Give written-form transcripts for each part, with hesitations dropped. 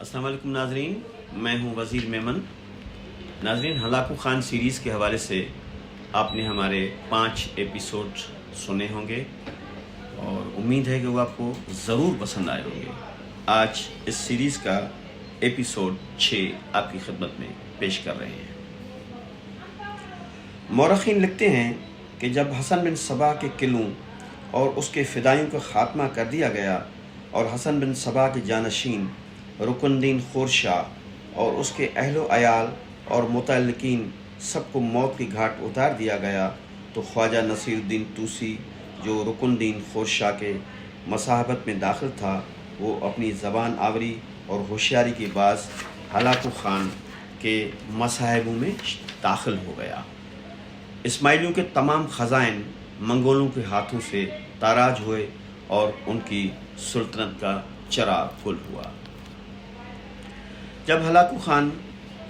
السلام علیکم ناظرین، میں ہوں وزیر میمن۔ ناظرین، ہلاکو خان سیریز کے حوالے سے آپ نے ہمارے 5 ایپیسوڈ سنے ہوں گے اور امید ہے کہ وہ آپ کو ضرور پسند آئے ہوں گے۔ آج اس سیریز کا ایپیسوڈ 6 آپ کی خدمت میں پیش کر رہے ہیں۔ مورخین لکھتے ہیں کہ جب حسن بن صبا کے قلعوں اور اس کے فدائیوں کا خاتمہ کر دیا گیا اور حسن بن صبا کے جانشین رکن الدین خورشاہ اور اس کے اہل و عیال اور متعلقین سب کو موت کی گھاٹ اتار دیا گیا، تو خواجہ نصیر الدین طوسی جو رکن الدین خورشاہ کے مصاحبت میں داخل تھا، وہ اپنی زبان آوری اور ہوشیاری کے باعث ہلاکو خان کے مصاحبوں میں داخل ہو گیا۔ اسماعیلیوں کے تمام خزائن منگولوں کے ہاتھوں سے تاراج ہوئے اور ان کی سلطنت کا چراغ گل ہوا۔ جب ہلاکو خان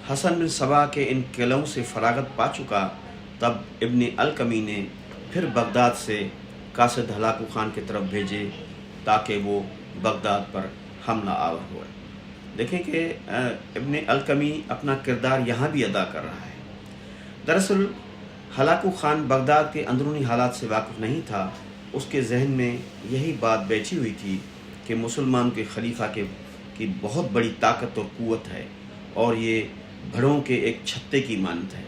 حسن بن صبا کے ان قلعوں سے فراغت پا چکا، تب ابن القمی نے پھر بغداد سے قاصد ہلاکو خان کی طرف بھیجے تاکہ وہ بغداد پر حملہ آور ہوئے۔ دیکھیں کہ ابن القمی اپنا کردار یہاں بھی ادا کر رہا ہے۔ دراصل ہلاکو خان بغداد کے اندرونی حالات سے واقف نہیں تھا۔ اس کے ذہن میں یہی بات بیٹھی ہوئی تھی کہ مسلمان کے خلیفہ کی بہت بڑی طاقت اور قوت ہے اور یہ بھڑوں کے ایک چھتے کی مانند ہے۔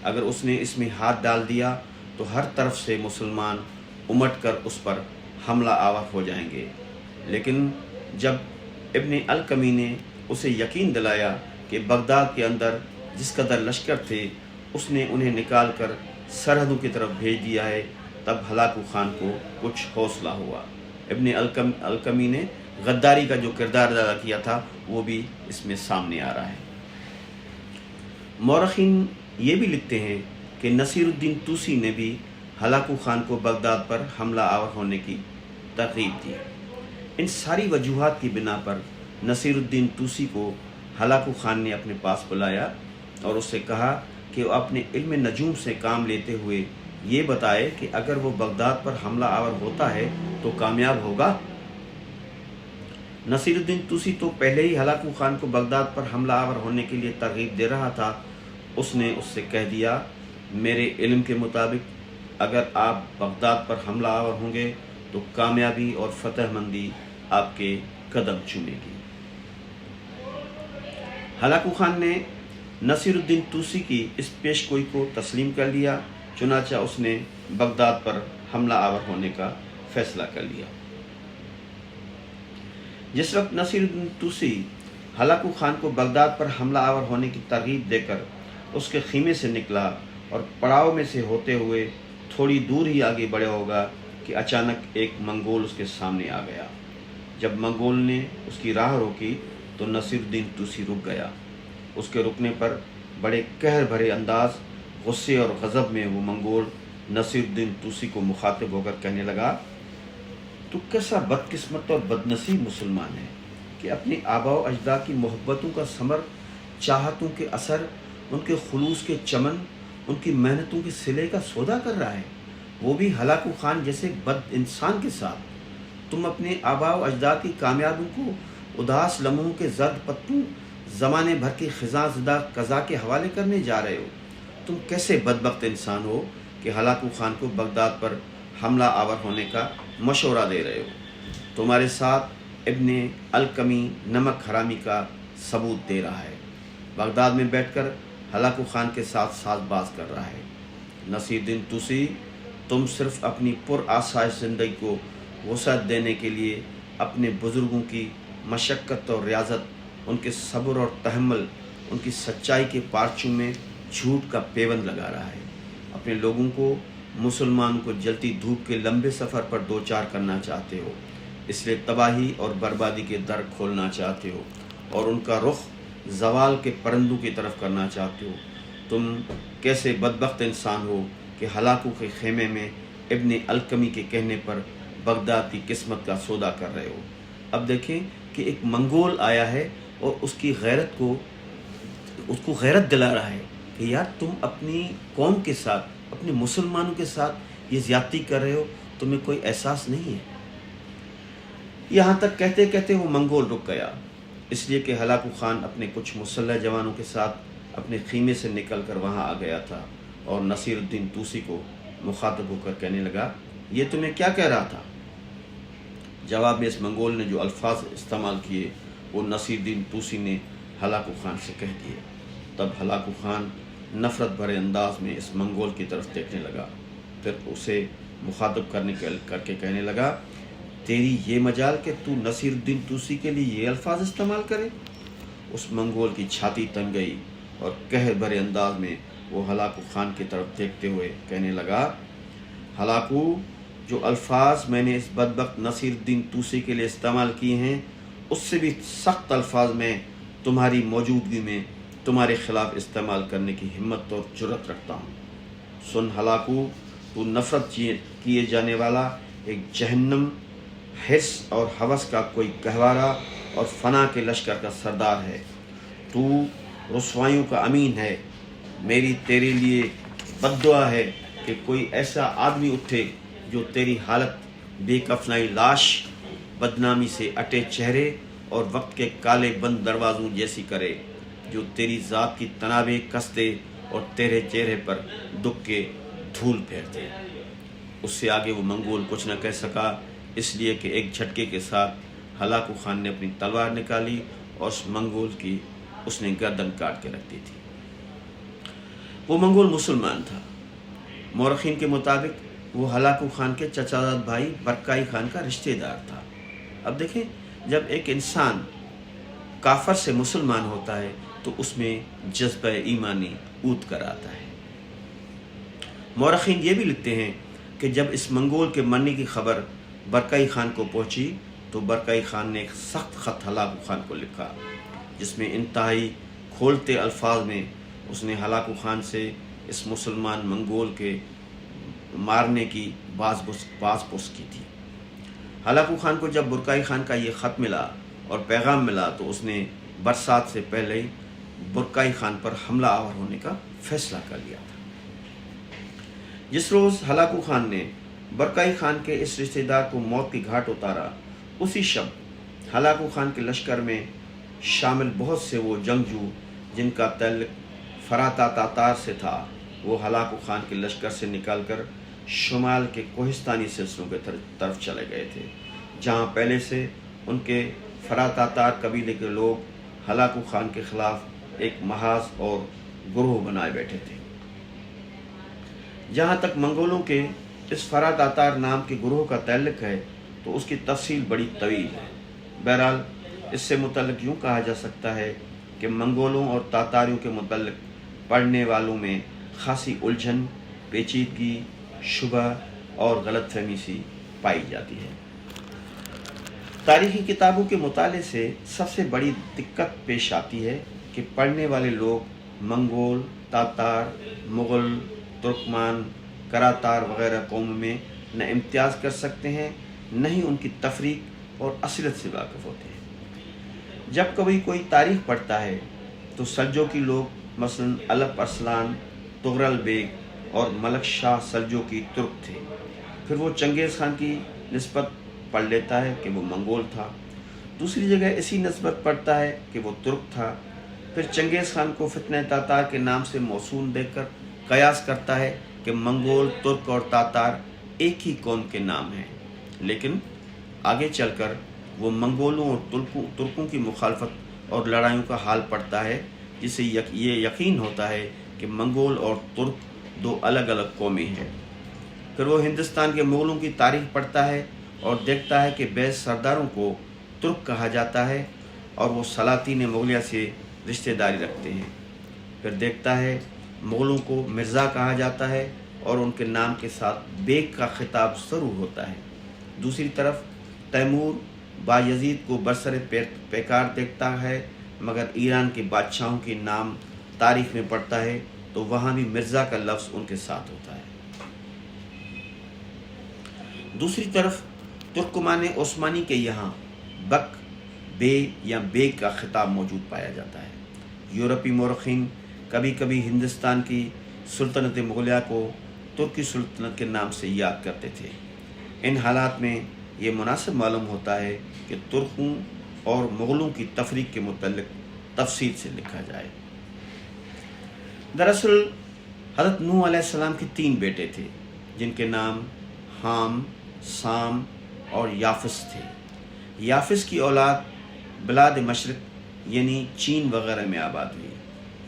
اگر اس نے اس میں ہاتھ ڈال دیا تو ہر طرف سے مسلمان امٹ کر اس پر حملہ آور ہو جائیں گے۔ لیکن جب ابن القمی نے اسے یقین دلایا کہ بغداد کے اندر جس قدر لشکر تھے اس نے انہیں نکال کر سرحدوں کی طرف بھیج دیا ہے، تب ہلاکو خان کو کچھ حوصلہ ہوا۔ ابن القمی نے غداری کا جو کردار ادا کیا تھا وہ بھی اس میں سامنے آ رہا ہے۔ مورخین یہ بھی لکھتے ہیں کہ نصیر الدین طوسی نے بھی ہلاکو خان کو بغداد پر حملہ آور ہونے کی ترغیب دی۔ ان ساری وجوہات کی بنا پر نصیر الدین طوسی کو ہلاکو خان نے اپنے پاس بلایا اور اس سے کہا کہ وہ اپنے علم نجوم سے کام لیتے ہوئے یہ بتائے کہ اگر وہ بغداد پر حملہ آور ہوتا ہے تو کامیاب ہوگا۔ نصیر الدین طوسی تو پہلے ہی ہلاکو خان کو بغداد پر حملہ آور ہونے کے لیے ترغیب دے رہا تھا۔ اس نے اس سے کہہ دیا، میرے علم کے مطابق اگر آپ بغداد پر حملہ آور ہوں گے تو کامیابی اور فتح مندی آپ کے قدم چومے گی۔ ہلاکو خان نے نصیر الدین طوسی کی اس پیش گوئی کو تسلیم کر لیا، چنانچہ اس نے بغداد پر حملہ آور ہونے کا فیصلہ کر لیا۔ جس وقت نصیر الدین طوسی ہلاکو خان کو بغداد پر حملہ آور ہونے کی ترغیب دے کر اس کے خیمے سے نکلا اور پڑاؤ میں سے ہوتے ہوئے تھوڑی دور ہی آگے بڑھا ہوگا کہ اچانک ایک منگول اس کے سامنے آ گیا۔ جب منگول نے اس کی راہ روکی تو نصیر الدین طوسی رک گیا۔ اس کے رکنے پر بڑے قہر بھرے انداز، غصے اور غضب میں وہ منگول نصیر الدین طوسی کو مخاطب ہو کر کہنے لگا، تو کیسا بدقسمت اور بدنصیب مسلمان ہے کہ اپنے آباء و اجداد کی محبتوں کا ثمر، چاہتوں کے اثر، ان کے خلوص کے چمن، ان کی محنتوں کے صلے کا سودا کر رہا ہے، وہ بھی ہلاکو خان جیسے بد انسان کے ساتھ۔ تم اپنے آباء و اجداد کی کامیابیوں کو اداس لمحوں کے زرد پتوں، زمانے بھر کی خزاں زدہ قضا کے حوالے کرنے جا رہے ہو۔ تم کیسے بدبخت انسان ہو کہ ہلاکو خان کو بغداد پر حملہ آور ہونے کا مشورہ دے رہے ہو۔ تمہارے ساتھ ابن القمی نمک حرامی کا ثبوت دے رہا ہے، بغداد میں بیٹھ کر ہلاکو خان کے ساتھ ساز باز کر رہا ہے۔ نصیر الدین طوسی، تم صرف اپنی پر آسائش زندگی کو وسعت دینے کے لیے اپنے بزرگوں کی مشقت اور ریاضت، ان کے صبر اور تحمل، ان کی سچائی کے پارچوں میں جھوٹ کا پیوند لگا رہا ہے۔ اپنے لوگوں کو، مسلمان کو جلتی دھوپ کے لمبے سفر پر دوچار کرنا چاہتے ہو، اس لیے تباہی اور بربادی کے در کھولنا چاہتے ہو اور ان کا رخ زوال کے پرندوں کی طرف کرنا چاہتے ہو۔ تم کیسے بدبخت انسان ہو کہ ہلاکو کے خیمے میں ابن القمی کے کہنے پر بغداد کی قسمت کا سودا کر رہے ہو۔ اب دیکھیں کہ ایک منگول آیا ہے اور اس کو غیرت دلا رہا ہے کہ یار تم اپنی قوم کے ساتھ، اپنے مسلمانوں کے ساتھ یہ زیادتی کر رہے ہو، تمہیں کوئی احساس نہیں ہے۔ یہاں تک کہتے کہتے وہ منگول رک گیا۔ اس لیے کہ ہلاکو خان اپنے کچھ مسلح جوانوں کے ساتھ اپنے خیمے سے نکل کر وہاں آ گیا تھا اور نصیر الدین طوسی کو مخاطب ہو کر کہنے لگا، یہ تمہیں کیا کہہ رہا تھا؟ جواب میں اس منگول نے جو الفاظ استعمال کیے وہ نصیر الدین طوسی نے ہلاکو خان سے کہہ دیے۔ تب ہلاکو خان نفرت بھرے انداز میں اس منگول کی طرف دیکھنے لگا، پھر اسے مخاطب کر کے کہنے لگا، تیری یہ مجال کہ تو نصیر الدین طوسی کے لیے یہ الفاظ استعمال کرے؟ اس منگول کی چھاتی تن گئی اور قہر بھرے انداز میں وہ ہلاکو خان کی طرف دیکھتے ہوئے کہنے لگا، ہلاکو، جو الفاظ میں نے اس بدبخت نصیر الدین طوسی کے لیے استعمال کیے ہیں اس سے بھی سخت الفاظ میں تمہاری موجودگی میں تمہارے خلاف استعمال کرنے کی ہمت اور جرأت رکھتا ہوں۔ سن ہلاکو، تو نفرت کیے جانے والا ایک جہنم، حرص اور ہوس کا کوئی گہوارہ اور فنا کے لشکر کا سردار ہے۔ تو رسوائیوں کا امین ہے۔ میری تیرے لیے بد دعا ہے کہ کوئی ایسا آدمی اٹھے جو تیری حالت بے کفنائی لاش، بدنامی سے اٹے چہرے اور وقت کے کالے بند دروازوں جیسی کرے، جو تیری ذات کی تنابیں کس دے اور تیرے چہرے پر دکھ کے دھول پھیرتے۔ اس سے آگے وہ منگول کچھ نہ کہہ سکا، اس لیے کہ ایک جھٹکے کے ساتھ ہلاکو خان نے اپنی تلوار نکالی اور اس منگول کی اس نے گردن کاٹ کے رکھ دی تھی۔ وہ منگول مسلمان تھا۔ مورخین کے مطابق وہ ہلاکو خان کے چچا زاد بھائی برکائی خان کا رشتہ دار تھا۔ اب دیکھیں، جب ایک انسان کافر سے مسلمان ہوتا ہے تو اس میں جذبہ ایمانی اود کر آتا ہے۔ مورخین یہ بھی لکھتے ہیں کہ جب اس منگول کے مرنے کی خبر برکائی خان کو پہنچی تو برکائی خان نے ایک سخت خط ہلاکو خان کو لکھا، جس میں انتہائی کھولتے الفاظ میں اس نے ہلاکو خان سے اس مسلمان منگول کے مارنے کی باز پرس کی تھی۔ ہلاکو خان کو جب برکائی خان کا یہ خط ملا اور پیغام ملا تو اس نے برسات سے پہلے ہی برکائی خان پر حملہ آور ہونے کا فیصلہ کر لیا تھا۔ جس روز ہلاکو خان نے برکائی خان کے اس رشتہ دار کو موت کی گھاٹ اتارا، اسی شب ہلاکو خان کے لشکر میں شامل بہت سے وہ جنگجو جن کا تعلق فراتا تاتار سے تھا، وہ ہلاکو خان کے لشکر سے نکال کر شمال کے کوہستانی سلسلوں کے طرف چلے گئے تھے، جہاں پہلے سے ان کے فراتا تاتار قبیلے کے لوگ ہلاکو خان کے خلاف ایک محاذ اور گروہ بنائے بیٹھے تھے۔ جہاں تک منگولوں کے اس فرا تاتار نام کے گروہ کا تعلق ہے تو اس کی تفصیل بڑی طویل ہے۔ بہرحال اس سے متعلق یوں کہا جا سکتا ہے کہ منگولوں اور تاتاریوں کے متعلق پڑھنے والوں میں خاصی الجھن، پیچیدگی، شبہ اور غلط فہمی سی پائی جاتی ہے۔ تاریخی کتابوں کے مطالعے سے سب سے بڑی دقت پیش آتی ہے کہ پڑھنے والے لوگ منگول، تاتار، مغل، ترکمان، کراتار وغیرہ قوموں میں نہ امتیاز کر سکتے ہیں، نہ ہی ان کی تفریق اور اصلیت سے واقف ہوتے ہیں۔ جب کبھی کوئی تاریخ پڑھتا ہے تو سلجوقی لوگ مثلاً الپ ارسلان، تغرل بیگ اور ملک شاہ سلجوقی ترک تھے، پھر وہ چنگیز خان کی نسبت پڑھ لیتا ہے کہ وہ منگول تھا، دوسری جگہ اسی نسبت پڑھتا ہے کہ وہ ترک تھا، پھر چنگیز خان کو فتنہ تاتار کے نام سے موسوم دیکھ کر قیاس کرتا ہے کہ منگول، ترک اور تاتار ایک ہی قوم کے نام ہیں، لیکن آگے چل کر وہ منگولوں اور ترکوں کی مخالفت اور لڑائیوں کا حال پڑھتا ہے، جس سے یہ یقین ہوتا ہے کہ منگول اور ترک دو الگ الگ قومیں ہیں۔ پھر وہ ہندوستان کے مغلوں کی تاریخ پڑھتا ہے اور دیکھتا ہے کہ بعض سرداروں کو ترک کہا جاتا ہے اور وہ سلاطین مغلیہ سے رشتہ داری رکھتے ہیں۔ پھر دیکھتا ہے مغلوں کو مرزا کہا جاتا ہے اور ان کے نام کے ساتھ بیگ کا خطاب ضرور ہوتا ہے۔ دوسری طرف تیمور بایزید کو برسر پیکار دیکھتا ہے، مگر ایران کے بادشاہوں کے نام تاریخ میں پڑھتا ہے تو وہاں بھی مرزا کا لفظ ان کے ساتھ ہوتا ہے۔ دوسری طرف ترکمان عثمانی کے یہاں بک، بے یا بیگ کا خطاب موجود پایا جاتا ہے۔ یورپی مورخین کبھی کبھی ہندوستان کی سلطنت مغلیہ کو ترکی سلطنت کے نام سے یاد کرتے تھے۔ ان حالات میں یہ مناسب معلوم ہوتا ہے کہ ترکوں، اور مغلوں کی تفریق کے متعلق تفصیل سے لکھا جائے۔ دراصل حضرت نوح علیہ السلام کے 3 بیٹے تھے جن کے نام حام، سام اور یافس تھے۔ یافس کی اولاد بلاد مشرق یعنی چین وغیرہ میں آباد ہوئی۔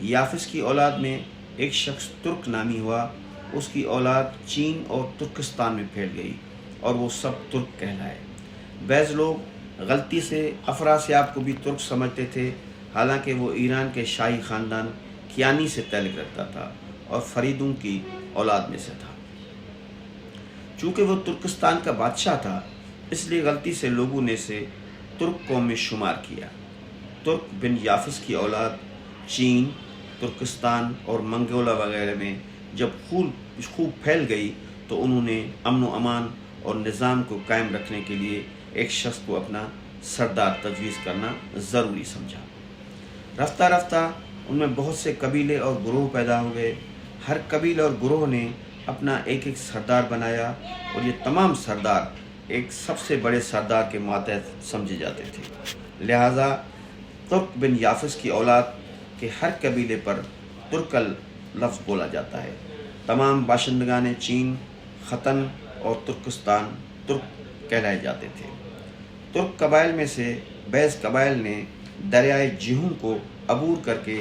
یافس کی اولاد میں ایک شخص ترک نامی ہوا، اس کی اولاد چین اور ترکستان میں پھیل گئی اور وہ سب ترک کہلائے۔ بعض لوگ غلطی سے افراسیاب کو بھی ترک سمجھتے تھے، حالانکہ وہ ایران کے شاہی خاندان کیانی سے تعلق رکھتا تھا اور فریدوں کی اولاد میں سے تھا۔ چونکہ وہ ترکستان کا بادشاہ تھا اس لیے غلطی سے لوگوں نے اسے ترک قوم میں شمار کیا۔ ترک بن یافس کی اولاد چین، ترکستان اور منگولا وغیرہ میں جب خوب پھیل گئی تو انہوں نے امن و امان اور نظام کو قائم رکھنے کے لیے ایک شخص کو اپنا سردار تجویز کرنا ضروری سمجھا۔ رفتہ رفتہ ان میں بہت سے قبیلے اور گروہ پیدا ہوئے۔ ہر قبیلے اور گروہ نے اپنا ایک سردار بنایا اور یہ تمام سردار ایک سب سے بڑے سردار کے ماتحت سمجھے جاتے تھے۔ لہٰذا ترک بن یافس کی اولاد کے ہر قبیلے پر ترکل لفظ بولا جاتا ہے۔ تمام باشندگان چین، ختن اور ترکستان ترک کہلائے جاتے تھے۔ ترک قبائل میں سے بعض قبائل نے دریائے جہوم کو عبور کر کے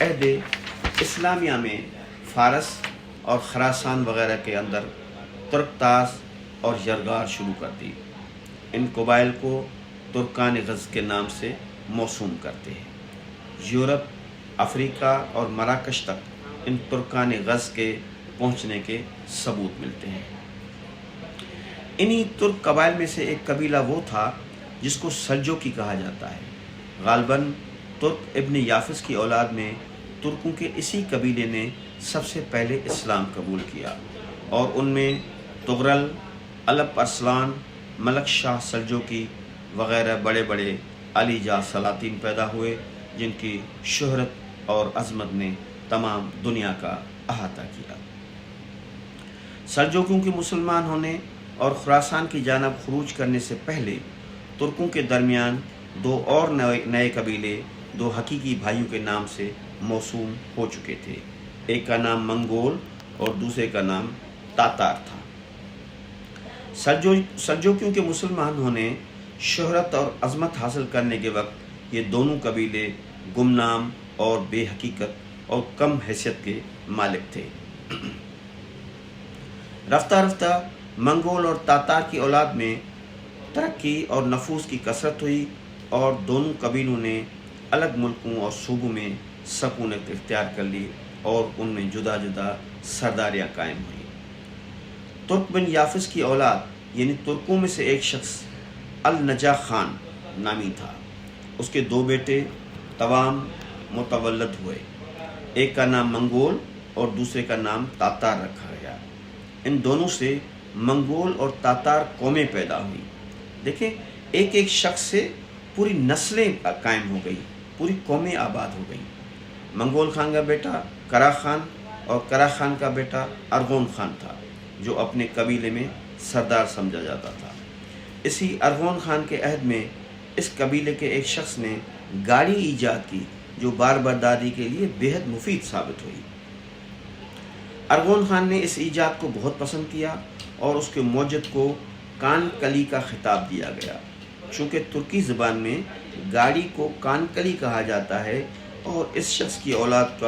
عہد اسلامیہ میں فارس اور خراسان وغیرہ کے اندر ترکتاز اور یرغار شروع کر دی۔ ان قبائل کو ترکان غز کے نام سے موسوم کرتے ہیں۔ یورپ، افریقہ اور مراکش تک ان ترکان غز کے پہنچنے کے ثبوت ملتے ہیں۔ انہی ترک قبائل میں سے ایک قبیلہ وہ تھا جس کو سلجوقی کہا جاتا ہے۔ غالباً ترک ابن یافس کی اولاد میں ترکوں کے اسی قبیلے نے سب سے پہلے اسلام قبول کیا اور ان میں تغرل، الپ ارسلان، ملک شاہ سلجوقی وغیرہ بڑے بڑے علی جا سلاطین پیدا ہوئے جن کی شہرت اور عظمت نے تمام دنیا کا احاطہ کیا۔ سلجوقیوں کے مسلمان ہونے اور خراسان کی جانب خروج کرنے سے پہلے ترکوں کے درمیان 2 اور نئے قبیلے 2 حقیقی بھائیوں کے نام سے موسوم ہو چکے تھے۔ ایک کا نام منگول اور دوسرے کا نام تاتار تھا۔ سلجوقیوں کے مسلمان ہونے، شہرت اور عظمت حاصل کرنے کے وقت یہ دونوں قبیلے گمنام اور بے حقیقت اور کم حیثیت کے مالک تھے۔ رفتہ رفتہ منگول اور تاتار کی اولاد میں ترقی اور نفوذ کی کثرت ہوئی اور دونوں قبیلوں نے الگ ملکوں اور صوبوں میں سکونت اختیار کر لی اور ان میں جدا جدا سرداریاں قائم ہوئیں۔ ترک بن یافس کی اولاد یعنی ترکوں میں سے ایک شخص النجا خان نامی تھا۔ اس کے 2 بیٹے توام متولد ہوئے۔ ایک کا نام منگول اور دوسرے کا نام تاتار رکھا گیا۔ ان دونوں سے منگول اور تاتار قومیں پیدا ہوئیں۔ دیکھیں، ایک شخص سے پوری نسلیں قائم ہو گئی، پوری قومیں آباد ہو گئیں۔ منگول خان کا بیٹا کرا خان اور کرا خان کا بیٹا ارغون خان تھا جو اپنے قبیلے میں سردار سمجھا جاتا تھا۔ اسی ارغون خان کے عہد میں اس قبیلے کے ایک شخص نے گاڑی ایجاد کی جو بار برداری کے لیے بےحد مفید ثابت ہوئی۔ ارغون خان نے اس ایجاد کو بہت پسند کیا اور اس کے موجد کو کان کلی کا خطاب دیا گیا۔ چونکہ ترکی زبان میں گاڑی کو کان کلی کہا جاتا ہے اور اس شخص کی اولاد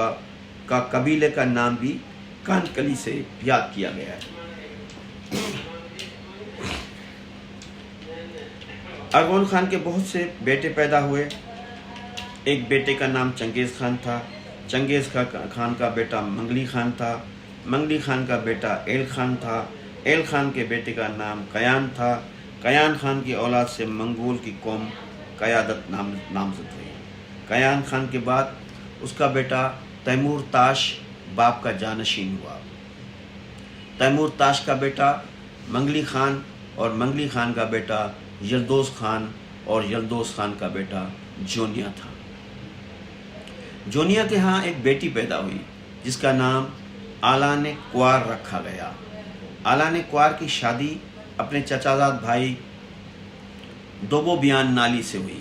کا قبیلے کا نام بھی کان کلی سے یاد کیا گیا ہے۔ ارغون خان کے بہت سے بیٹے پیدا ہوئے۔ ایک بیٹے کا نام چنگیز خان تھا۔ چنگیز خان کا بیٹا منگلی خان تھا۔ منگلی خان کا بیٹا ایل خان تھا۔ ایل خان کے بیٹے کا نام قیان تھا۔ قیان خان کی اولاد سے منگول کی قوم قیادت نامزد ہوئی۔ قیان خان کے بعد اس کا بیٹا تیمور تاش باپ کا جانشین ہوا۔ تیمور تاش کا بیٹا منگلی خان اور منگلی خان کا بیٹا یلدوز خان اور یلدوز خان کا بیٹا جونیا تھا۔ جونیا کے ہاں ایک بیٹی پیدا ہوئی جس کا نام آلان کوار رکھا گیا۔ آلان کوار کی شادی اپنے چچا زاد بھائی دوبو بیان نالی سے ہوئی۔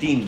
3